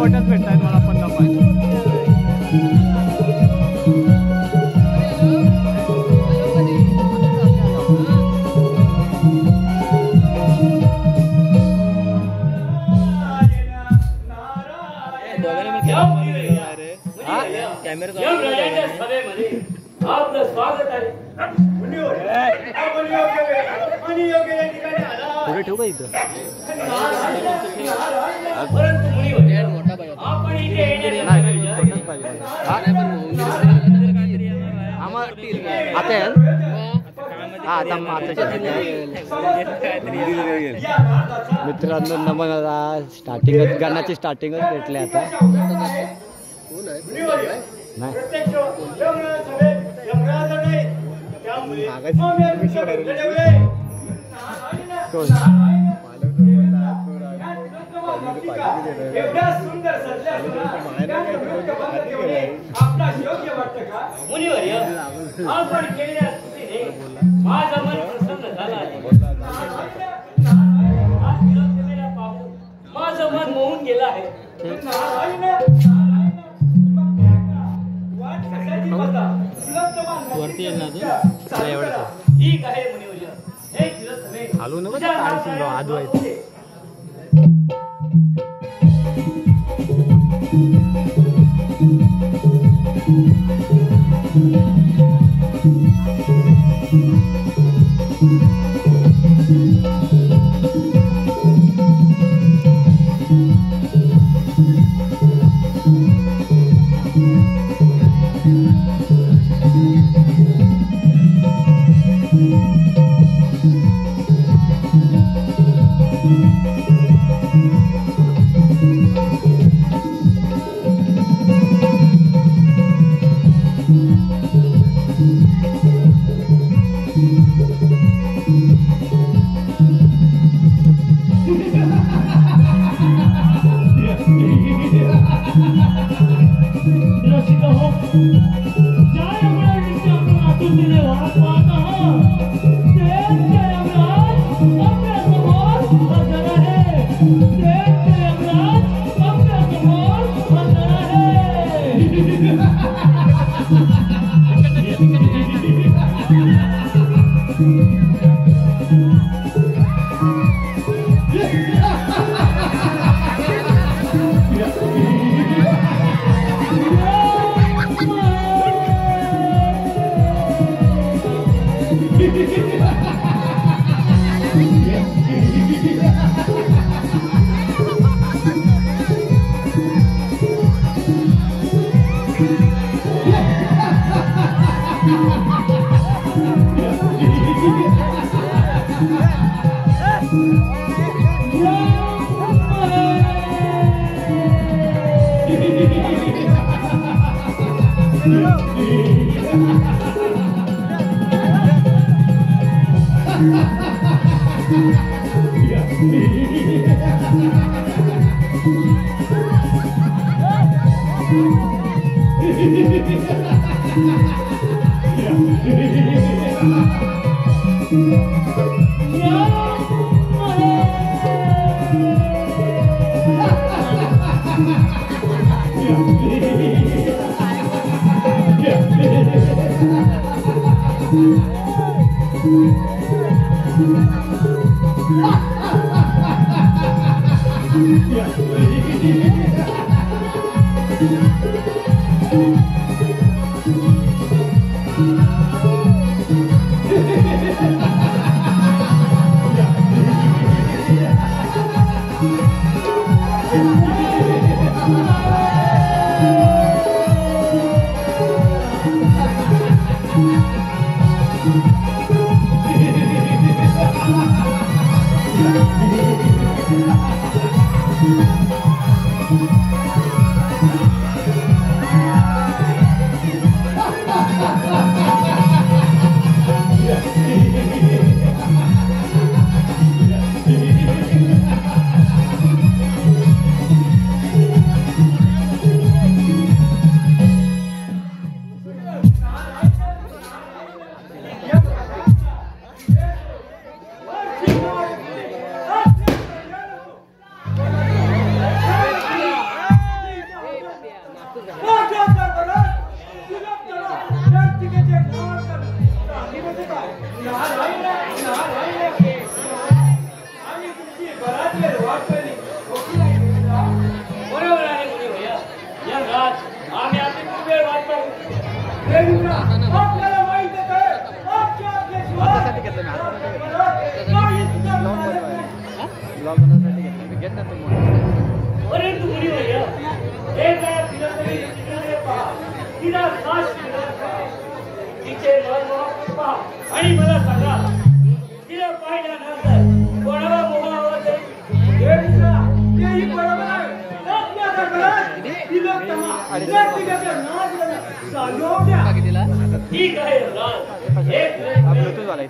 शेवटच भेटतायत मला पण आपलं स्वागत आहे. पुढे ठेवू का इथं? परंतु मुनिवर आपण इथे मित्रांनो नमन स्टार्टिंगच गाण्याची स्टार्टिंगच भेटले आता एवढा सुंदर आपला योग्य वाटतं का मुनिवर्य? आपण केलेल्या स्तुतीने माझं मन प्रसन्न झालं आहे. माझं मन मोहून गेलं आहे. वरती येईल ना तू एवढं ठीक आहे मुनिवर्य. हे चिरंतने हलू नको आदू आहे ठीक आहे ब्लूटूथ वाला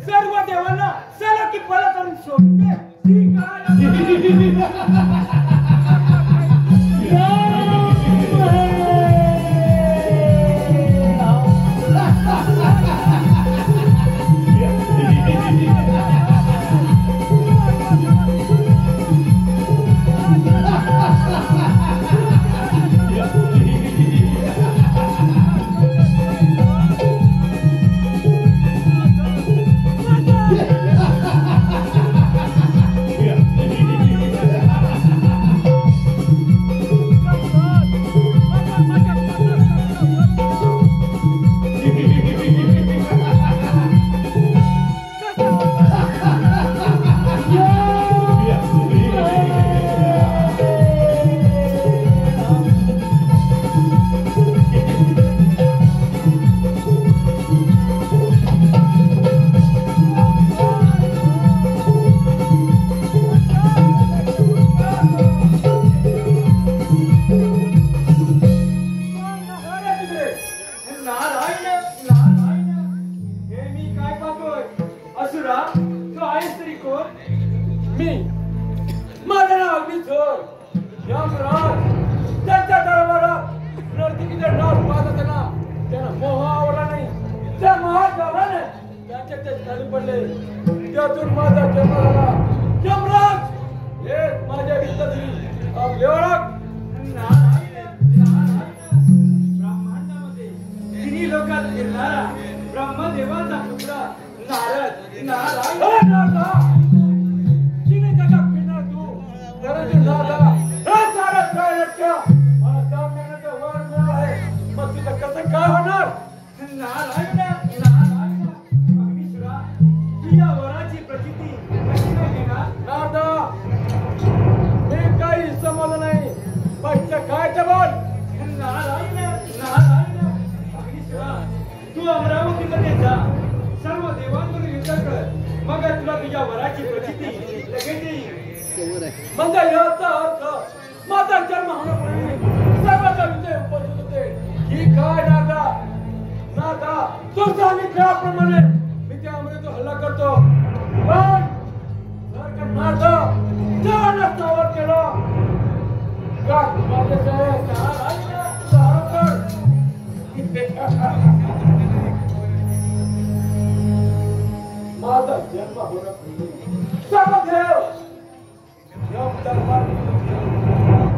सर्व देवांना सलग पडले त्यातून माझा जन्म झाला. यमराज हे माझ्या विद्यार्थी आपले ओळख. ब्रह्मांडामध्ये तिन्ही लोकात फिरणारा ब्रह्मदेवाचा तुकडा नारद. नारायण तिने जगात फिरणार तू परंतु नादा हे सारं काय लक्ष्य मला काम करण्याचं वर मिळालं आहे. मग तुझं कसं काय होणार? नारायण नारायण अग्निसुरा, तू या वराची प्रचिती कशी काय घेणार? नादा हे काही समजलं नाही. पैसे काय ते बोल. नारायण नारायण अग्निसुरा, तू अमरावतीमध्ये जा, सर्व देवांकडून युद्ध कर, मग तुला तुझ्या वराची प्रचिती लगेच येईल. म्हणजे याचा अर्थ माझा जन्म होण्यापूर्वी सर्वांचा विजय उपस्थित होते. ही काय नादा? नादा तू सांगितल्याप्रमाणे मी त्या अमृत हल्ला करतो. पण जर का नादा त्याला सावर केलं का माझ्याकडे माझा जन्म होण्यापूर्वी सर्व देव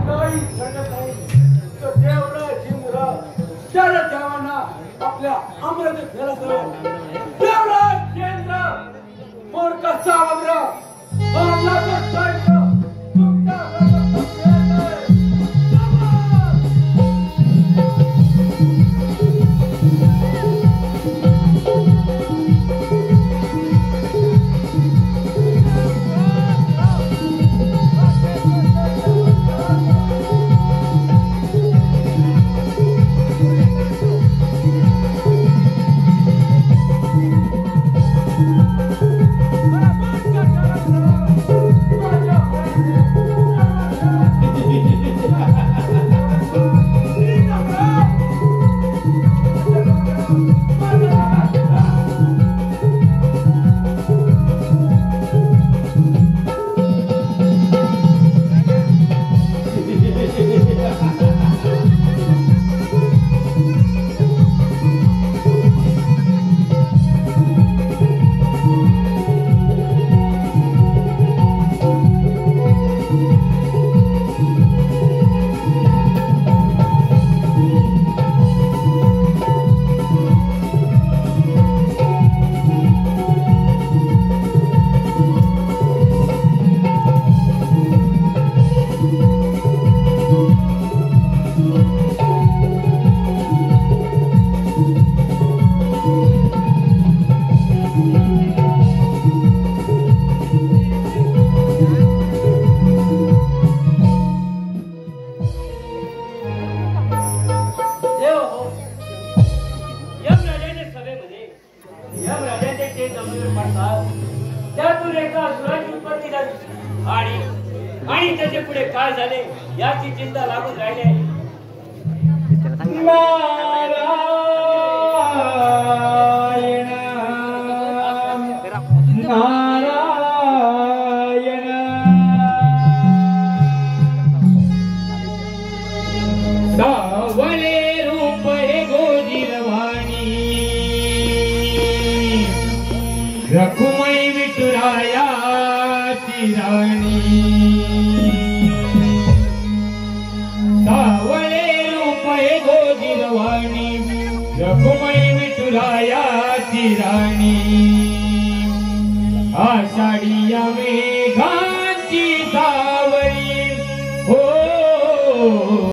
काही घडत नाही तर देवरा जिमरा त्याला देवांना आपल्या अमृत फेरासह देवरा केंद्र मोरका सावग्र मारला तर जायचं तुमच्या त्यातून एका असुराची उत्पत्ती झाली आणि त्याचे पुढे काय झाले याची चिंता लागून राहिली आहे. सावले रूप हे गोजिरवाणी रखुमई विठुराया राणी. सावले रूप हे गोजिरवाणी रखुमई विठुराया राणी. आषाढी मेघा